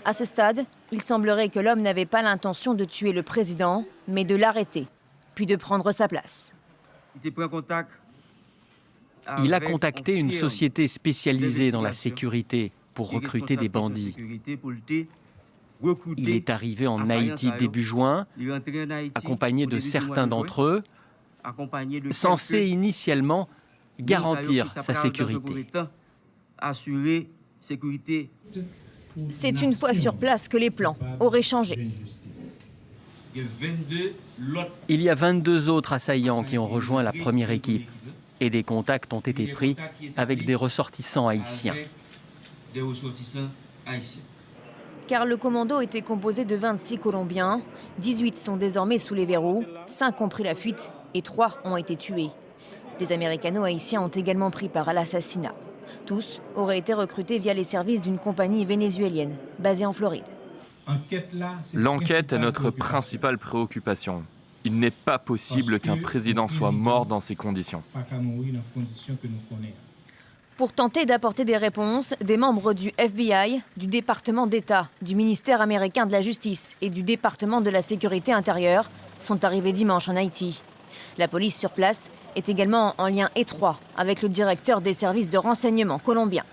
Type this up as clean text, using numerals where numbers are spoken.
À ce stade, il semblerait que l'homme n'avait pas l'intention de tuer le président, mais de l'arrêter, puis de prendre sa place. Il a contacté une société spécialisée dans la sécurité pour recruter des bandits. Il est arrivé en Haïti début juin, accompagné de certains d'entre eux, censés initialement garantir sa sécurité. C'est une fois sur place que les plans auraient changé. Il y a 22 autres assaillants qui ont rejoint la première équipe et des contacts ont été pris avec des ressortissants haïtiens. Car le commando était composé de 26 Colombiens. 18 sont désormais sous les verrous, 5 ont pris la fuite et 3 ont été tués. Des Américano-haïtiens ont également pris part à l'assassinat. Tous auraient été recrutés via les services d'une compagnie vénézuélienne basée en Floride. L'enquête est notre principale préoccupation. Il n'est pas possible qu'un président soit mort dans ces conditions. Pour tenter d'apporter des réponses, des membres du FBI, du département d'État, du ministère américain de la Justice et du département de la Sécurité intérieure sont arrivés dimanche en Haïti. La police sur place est également en lien étroit avec le directeur des services de renseignement colombiens.